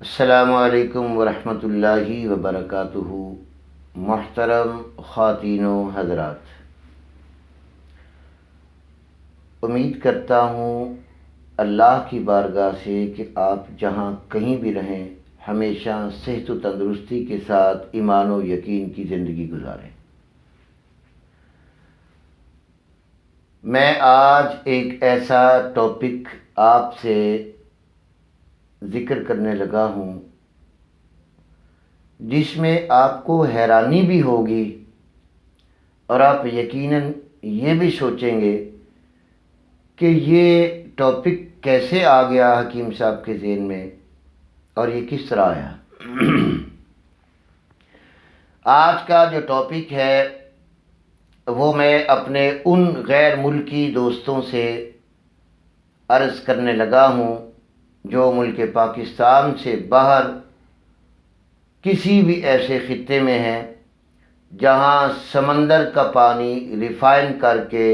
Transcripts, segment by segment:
السلام علیکم ورحمۃ اللہ وبرکاتہ۔ محترم خواتین و حضرات، امید کرتا ہوں اللہ کی بارگاہ سے کہ آپ جہاں کہیں بھی رہیں ہمیشہ صحت و تندرستی کے ساتھ ایمان و یقین کی زندگی گزاریں۔ میں آج ایک ایسا ٹاپک آپ سے ذکر کرنے لگا ہوں جس میں آپ کو حیرانی بھی ہوگی اور آپ یقیناً یہ بھی سوچیں گے کہ یہ ٹاپک کیسے آ گیا حکیم صاحب کے ذہن میں اور یہ کس طرح آیا۔ آج کا جو ٹاپک ہے وہ میں اپنے ان غیر ملکی دوستوں سے عرض کرنے لگا ہوں جو ملک پاکستان سے باہر کسی بھی ایسے خطے میں ہیں جہاں سمندر کا پانی ریفائن کر کے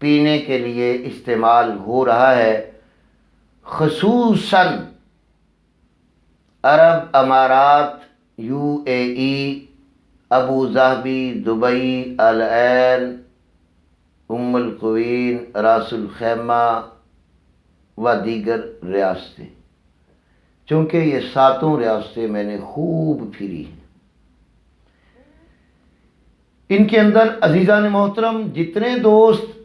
پینے کے لیے استعمال ہو رہا ہے، خصوصاً عرب امارات، U A E, Abu Dhabi, Dubai, Al Ain, Umm القوین، Ras Al Khaimah و دیگر ریاستیں۔ چونکہ یہ ساتوں ریاستیں میں نے خوب پھری ہیں، ان کے اندر عزیزان محترم جتنے دوست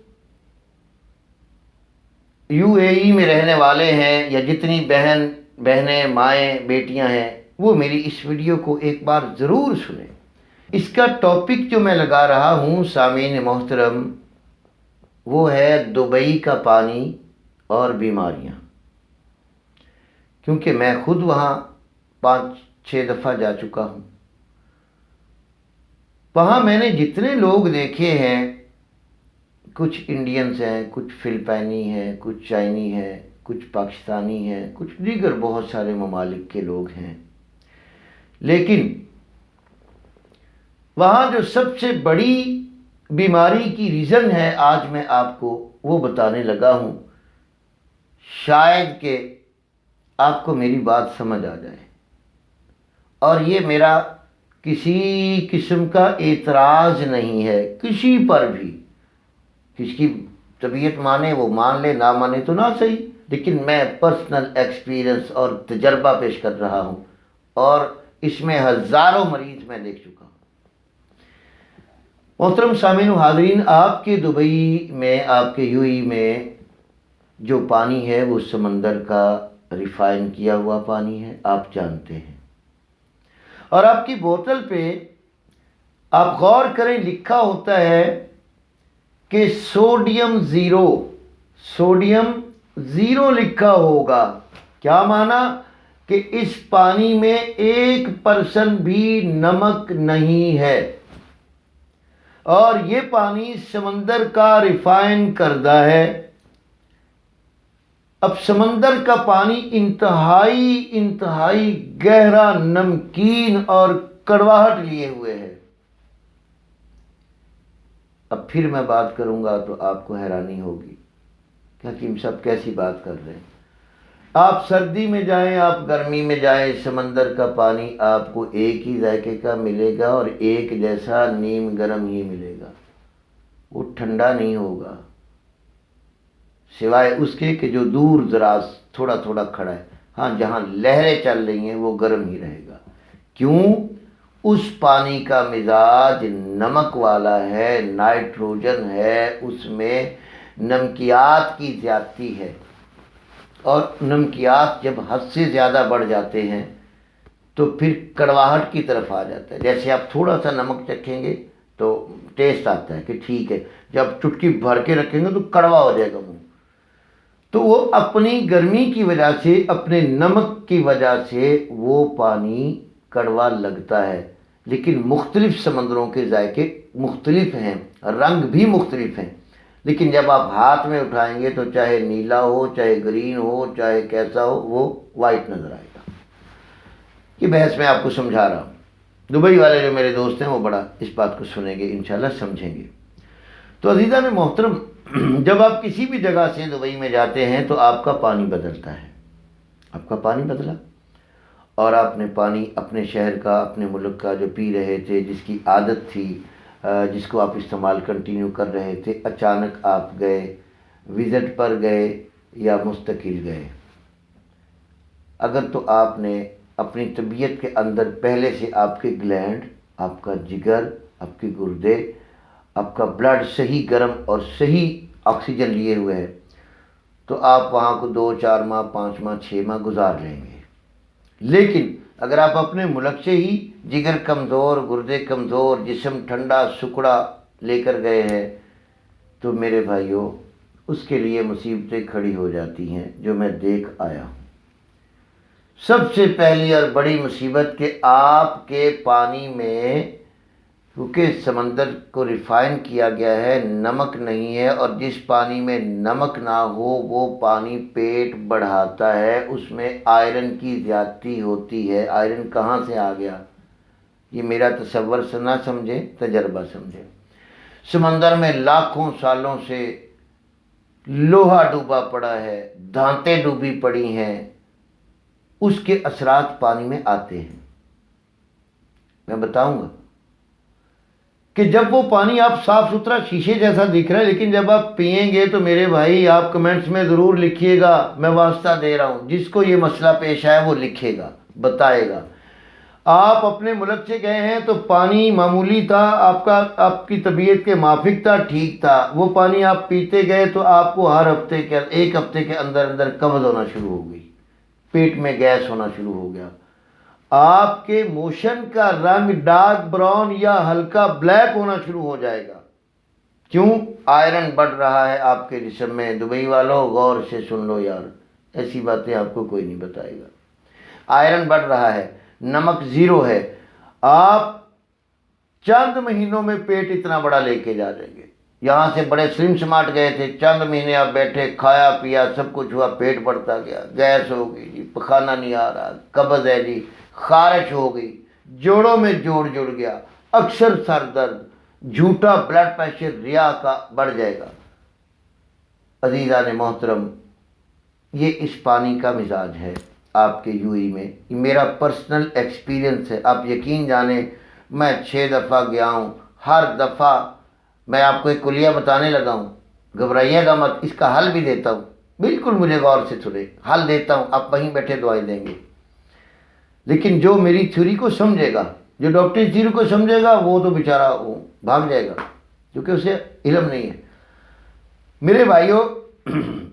یو اے ای میں رہنے والے ہیں یا جتنی بہنیں، مائیں، بیٹیاں ہیں، وہ میری اس ویڈیو کو ایک بار ضرور سنیں۔ اس کا ٹاپک جو میں لگا رہا ہوں سامعین محترم وہ ہے دبئی کا پانی اور بیماریاں، کیونکہ میں خود وہاں 5-6 دفعہ جا چکا ہوں۔ وہاں میں نے جتنے لوگ دیکھے ہیں، کچھ انڈینز ہیں، کچھ فلپائنی ہیں، کچھ چائنی ہیں، کچھ پاکستانی ہیں، کچھ دیگر بہت سارے ممالک کے لوگ ہیں، لیکن وہاں جو سب سے بڑی بیماری کی ریزن ہے آج میں آپ کو وہ بتانے لگا ہوں، شاید کہ آپ کو میری بات سمجھ آ جائے، اور یہ میرا کسی قسم کا اعتراض نہیں ہے کسی پر بھی۔ کسی کی طبیعت مانے وہ مان لے، نہ مانے تو نہ صحیح، لیکن میں پرسنل ایکسپیرینس اور تجربہ پیش کر رہا ہوں، اور اس میں ہزاروں مریض میں دیکھ چکا ہوں۔ محترم سامعین و حاضرین، آپ کے دبئی میں، آپ کے یو اے ای میں جو پانی ہے وہ سمندر کا ریفائن کیا ہوا پانی ہے، آپ جانتے ہیں، اور آپ کی بوتل پہ آپ غور کریں لکھا ہوتا ہے کہ سوڈیم زیرو لکھا ہوگا۔ کیا معنی؟ کہ اس پانی میں 1% بھی نمک نہیں ہے، اور یہ پانی سمندر کا ریفائن کردہ ہے۔ اب سمندر کا پانی انتہائی گہرا، نمکین اور کڑواہٹ لیے ہوئے ہے۔ اب پھر میں بات کروں گا تو آپ کو حیرانی ہوگی کہ حکیم صاحب کیسی بات کر رہے ہیں۔ آپ سردی میں جائیں، آپ گرمی میں جائیں، سمندر کا پانی آپ کو ایک ہی ذائقے کا ملے گا اور ایک جیسا نیم گرم ہی ملے گا، وہ ٹھنڈا نہیں ہوگا، سوائے اس کے کہ جو دور دراز تھوڑا تھوڑا کھڑا ہے۔ ہاں، جہاں لہریں چل رہی ہیں وہ گرم ہی رہے گا۔ کیوں؟ اس پانی کا مزاج نمک والا ہے، نائٹروجن ہے، اس میں نمکیات کی زیادتی ہے، اور نمکیات جب حد سے زیادہ بڑھ جاتے ہیں تو پھر کڑواہٹ کی طرف آ جاتا ہے۔ جیسے آپ تھوڑا سا نمک چکھیں گے تو ٹیسٹ آتا ہے کہ ٹھیک ہے، جب چٹکی بھر کے رکھیں گے تو کڑوا ہو جائے گا منہ۔ تو وہ اپنی گرمی کی وجہ سے، اپنے نمک کی وجہ سے وہ پانی کڑوا لگتا ہے، لیکن مختلف سمندروں کے ذائقے مختلف ہیں، رنگ بھی مختلف ہیں، لیکن جب آپ ہاتھ میں اٹھائیں گے تو چاہے نیلا ہو، چاہے گرین ہو، چاہے کیسا ہو، وہ وائٹ نظر آئے گا۔ یہ بحث میں آپ کو سمجھا رہا ہوں۔ دبئی والے جو میرے دوست ہیں وہ بڑا اس بات کو سنیں گے، انشاءاللہ سمجھیں گے۔ تو عزیزان محترم، جب آپ کسی بھی جگہ سے دبئی میں جاتے ہیں تو آپ کا پانی بدلتا ہے۔ آپ کا پانی بدلا، اور آپ نے پانی اپنے شہر کا اپنے ملک کا جو پی رہے تھے، جس کی عادت تھی، جس کو آپ استعمال کنٹینیو کر رہے تھے، اچانک آپ گئے، وزٹ پر گئے یا مستقل گئے، اگر تو آپ نے اپنی طبیعت کے اندر پہلے سے آپ کے گلینڈ، آپ کا جگر، آپ کے گردے، آپ کا بلڈ صحیح گرم اور صحیح آکسیجن لیے ہوئے ہے، تو آپ وہاں کو 2 4 ماہ 5 ماہ 6 ماہ گزار لیں گے۔ لیکن اگر آپ اپنے ملک سے ہی جگر کمزور، گردے کمزور، جسم ٹھنڈا سکڑا لے کر گئے ہیں، تو میرے بھائیوں اس کے لیے مصیبتیں کھڑی ہو جاتی ہیں، جو میں دیکھ آیا ہوں۔ سب سے پہلی اور بڑی مصیبت کہ آپ کے پانی میں، کیونکہ سمندر کو ریفائن کیا گیا ہے، نمک نہیں ہے، اور جس پانی میں نمک نہ ہو وہ پانی پیٹ بڑھاتا ہے، اس میں آئرن کی زیادتی ہوتی ہے۔ آئرن کہاں سے آ گیا؟ یہ میرا تصور سے نہ سمجھے، تجربہ سمجھے۔ سمندر میں لاکھوں سالوں سے لوہا ڈوبا پڑا ہے، دھاتیں ڈوبی پڑی ہیں، اس کے اثرات پانی میں آتے ہیں۔ میں بتاؤں گا کہ جب وہ پانی آپ صاف ستھرا شیشے جیسا دکھ رہا ہے، لیکن جب آپ پئیں گے تو میرے بھائی آپ کمنٹس میں ضرور لکھیے گا، میں واسطہ دے رہا ہوں، جس کو یہ مسئلہ پیش آیا وہ لکھے گا، بتائے گا۔ آپ اپنے ملک سے گئے ہیں تو پانی معمولی تھا، آپ کی طبیعت کے موافق تھا، ٹھیک تھا، وہ پانی آپ پیتے گئے تو آپ کو ایک ہفتے کے اندر اندر قبض ہونا شروع ہو گئی، پیٹ میں گیس ہونا شروع ہو گیا، آپ کے موشن کا رنگ ڈارک براؤن یا ہلکا بلیک ہونا شروع ہو جائے گا۔ کیوں؟ آئرن بڑھ رہا ہے آپ کے جسم میں۔ دبئی والوں غور سے سن لو یار، ایسی باتیں آپ کو کوئی نہیں بتائے گا۔ آئرن بڑھ رہا ہے، نمک زیرو ہے، آپ چند مہینوں میں پیٹ اتنا بڑا لے کے جا دیں گے۔ یہاں سے بڑے سلم سمارٹ گئے تھے، چند مہینے آپ بیٹھے، کھایا پیا سب کچھ ہوا، پیٹ بڑھتا گیا، گیس ہو گئی جی، پخانہ نہیں آ رہا، قبض ہے جی، خارش ہو گئی، جوڑوں میں جوڑ جڑ گیا، اکثر سر درد، جھوٹا بلڈ پریشر ریا کا بڑھ جائے گا۔ عزیزان محترم، یہ اس پانی کا مزاج ہے آپ کے یو ای میں، یہ میرا پرسنل ایکسپیرینس ہے۔ آپ یقین جانیں میں 6 دفعہ گیا ہوں، ہر دفعہ میں آپ کو ایک کلیہ بتانے لگا ہوں، گھبرائیے گا مت، اس کا حل بھی دیتا ہوں، بالکل مجھے غور سے سنیں، حل دیتا ہوں، آپ وہیں بیٹھے دعائیں دیں گے۔ لیکن جو میری تھیوری کو سمجھے گا، جو ڈاکٹری تھیوری کو سمجھے گا، وہ تو بیچارہ وہ بھاگ جائے گا، کیونکہ اسے علم نہیں ہے۔ میرے بھائیوں،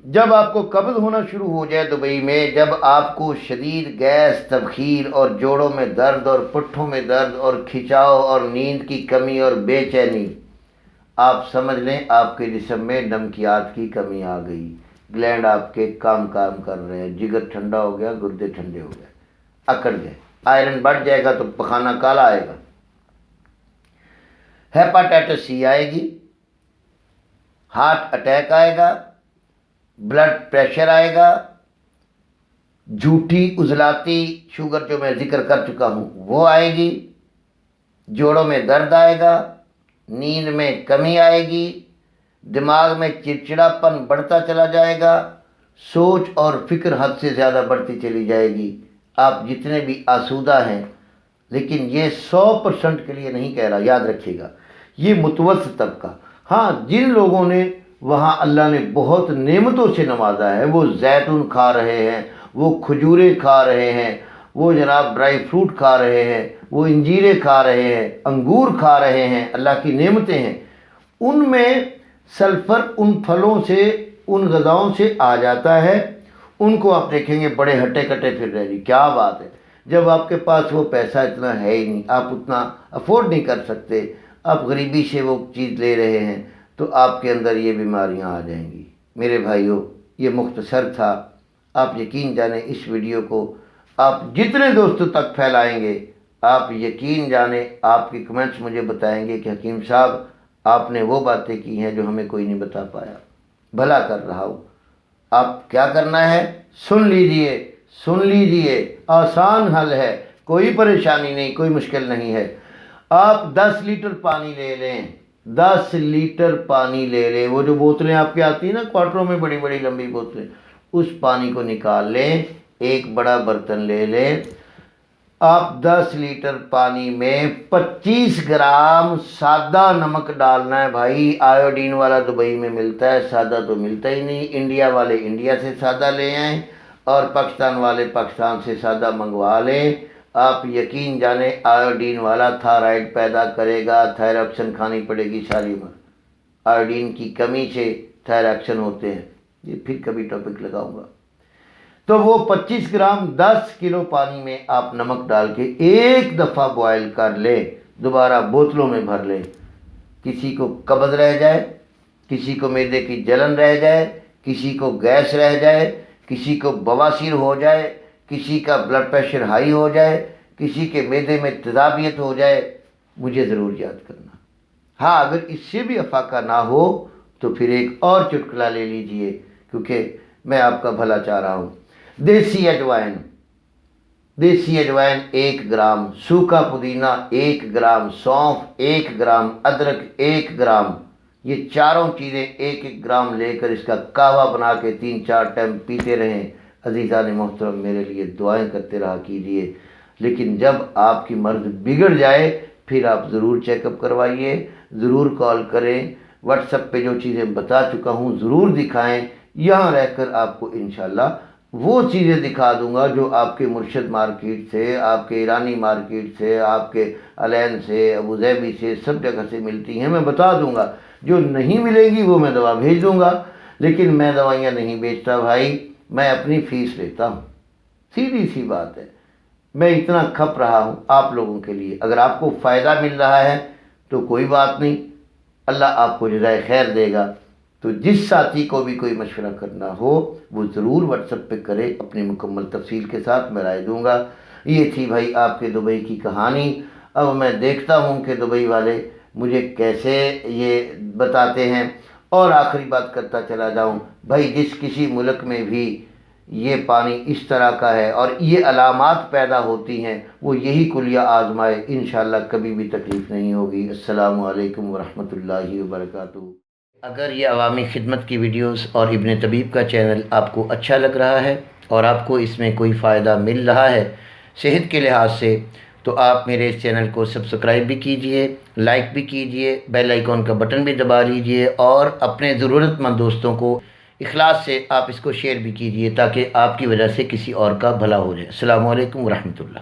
جب آپ کو قبض ہونا شروع ہو جائے دبئی میں، جب آپ کو شدید گیس، تبخیر اور جوڑوں میں درد اور پٹھوں میں درد اور کھچاؤ اور نیند کی کمی اور بے چینی، آپ سمجھ لیں آپ کے جسم میں نمکیات کی کمی آ گئی، گلینڈ آپ کے کام کر رہے ہیں، جگر ٹھنڈا ہو گیا، گردے ٹھنڈے ہو گئے، اکڑ گئے، آئرن بڑھ جائے گا تو پخانہ کالا آئے گا، ہیپاٹائٹس سی آئے گی، ہارٹ اٹیک آئے گا، بلڈ پریشر آئے گا، جھوٹی عضلاتی شوگر جو میں ذکر کر چکا ہوں وہ آئے گی، جوڑوں میں درد آئے گا، نیند میں کمی آئے گی، دماغ میں چڑچڑاپن بڑھتا چلا جائے گا، سوچ اور فکر حد سے زیادہ بڑھتی چلی جائے گی، آپ جتنے بھی آسودہ ہیں، لیکن یہ 100% کے لیے نہیں کہہ رہا، یاد رکھیے گا، یہ متوسط طبقہ۔ ہاں، جن لوگوں نے وہاں اللہ نے بہت نعمتوں سے نوازا ہے، وہ زیتون کھا رہے ہیں، وہ کھجوریں کھا رہے ہیں، وہ جناب ڈرائی فروٹ کھا رہے ہیں، وہ انجیریں کھا رہے ہیں، انگور کھا رہے ہیں، اللہ کی نعمتیں ہیں، ان میں سلفر ان پھلوں سے، ان غذاؤں سے آ جاتا ہے، ان کو آپ دیکھیں گے بڑے ہٹے کٹے پھر رہے جی، کیا بات ہے۔ جب آپ کے پاس وہ پیسہ اتنا ہے ہی نہیں، آپ اتنا افورڈ نہیں کر سکتے، آپ غریبی سے وہ چیز لے رہے ہیں، تو آپ کے اندر یہ بیماریاں آ جائیں گی۔ میرے بھائیوں، یہ مختصر تھا، آپ یقین جانیں اس ویڈیو کو آپ جتنے دوستوں تک پھیلائیں گے، آپ یقین جانیں آپ کی کمنٹس مجھے بتائیں گے کہ حکیم صاحب آپ نے وہ باتیں کی ہیں جو ہمیں کوئی نہیں بتا پایا، بھلا کر رہا ہوں۔ آپ کیا کرنا ہے؟ سن لیجئے، آسان حل ہے، کوئی پریشانی نہیں، کوئی مشکل نہیں ہے۔ آپ 10 لیٹر پانی لے لیں، 10 لیٹر پانی لے لیں، وہ جو بوتلیں آپ کی آتی ہیں نا کوارٹروں میں، بڑی بڑی لمبی بوتلیں، اس پانی کو نکال لیں، ایک بڑا برتن لے لیں، آپ 10 لیٹر پانی میں 25 گرام سادہ نمک ڈالنا ہے بھائی۔ آیوڈین والا دبئی میں ملتا ہے، سادہ تو ملتا ہی نہیں۔ انڈیا والے انڈیا سے سادہ لے آئیں اور پاکستان والے پاکستان سے سادہ منگوا لیں۔ آپ یقین جانیں آیوڈین والا تھائرائڈ پیدا کرے گا، تھائراکسن کھانی پڑے گی ساری عمر۔ آیوڈین کی کمی سے تھائراکسن ہوتے ہیں، یہ پھر کبھی ٹاپک لگاؤں گا۔ تو وہ 25 گرام 10 کلو پانی میں آپ نمک ڈال کے ایک دفعہ بوائل کر لیں، دوبارہ بوتلوں میں بھر لیں۔ کسی کو قبض رہ جائے، کسی کو معدے کی جلن رہ جائے، کسی کو گیس رہ جائے، کسی کو بواسیر ہو جائے، کسی کا بلڈ پریشر ہائی ہو جائے، کسی کے معدے میں تیزابیت ہو جائے، مجھے ضرور یاد کرنا۔ ہاں اگر اس سے بھی افاقہ نہ ہو تو پھر ایک اور چٹکلا لے لیجئے، کیونکہ میں آپ کا بھلا چاہ رہا ہوں۔ دیسی اجوائن 1 گرام، سوکھا پودینہ 1 گرام، سونف 1 گرام، ادرک 1 گرام، یہ چاروں چیزیں 1 گرام لے کر اس کا کہوہ بنا کے 3-4 ٹائم پیتے رہیں۔ عزیزان محترم میرے لیے دعائیں کرتے رہا کیجئے، لیکن جب آپ کی مرض بگڑ جائے پھر آپ ضرور چیک اپ کروائیے، ضرور کال کریں، واٹس ایپ پہ جو چیزیں بتا چکا ہوں ضرور دکھائیں۔ یہاں رہ کر آپ کو انشاءاللہ وہ چیزیں دکھا دوں گا جو آپ کے مرشد مارکیٹ سے، آپ کے ایرانی مارکیٹ سے، آپ کے الین سے، ابوظہبی سے، سب جگہ سے ملتی ہیں، میں بتا دوں گا۔ جو نہیں ملے گی وہ میں دوا بھیج دوں گا، لیکن میں دوائیاں نہیں بیچتا بھائی، میں اپنی فیس لیتا ہوں، سیدھی سی بات ہے۔ میں اتنا کھپ رہا ہوں آپ لوگوں کے لیے، اگر آپ کو فائدہ مل رہا ہے تو کوئی بات نہیں، اللہ آپ کو جزائے خیر دے گا۔ تو جس ساتھی کو بھی کوئی مشورہ کرنا ہو وہ ضرور واٹس ایپ پہ کرے، اپنی مکمل تفصیل کے ساتھ میں رائے دوں گا۔ یہ تھی بھائی آپ کے دبئی کی کہانی۔ اب میں دیکھتا ہوں کہ دبئی والے مجھے کیسے یہ بتاتے ہیں۔ اور آخری بات کرتا چلا جاؤں بھائی، جس کسی ملک میں بھی یہ پانی اس طرح کا ہے اور یہ علامات پیدا ہوتی ہیں وہ یہی کلیہ آزمائے، انشاءاللہ کبھی بھی تکلیف نہیں ہوگی۔ السلام علیکم ورحمۃ اللہ وبرکاتہ۔ اگر یہ عوامی خدمت کی ویڈیوز اور ابن طبیب کا چینل آپ کو اچھا لگ رہا ہے اور آپ کو اس میں کوئی فائدہ مل رہا ہے صحت کے لحاظ سے، تو آپ میرے اس چینل کو سبسکرائب بھی کیجئے، لائک بھی کیجئے، بیل آئیکن کا بٹن بھی دبا لیجئے، اور اپنے ضرورت مند دوستوں کو اخلاص سے آپ اس کو شیئر بھی کیجئے تاکہ آپ کی وجہ سے کسی اور کا بھلا ہو جائے۔ السلام علیکم ورحمۃ اللہ۔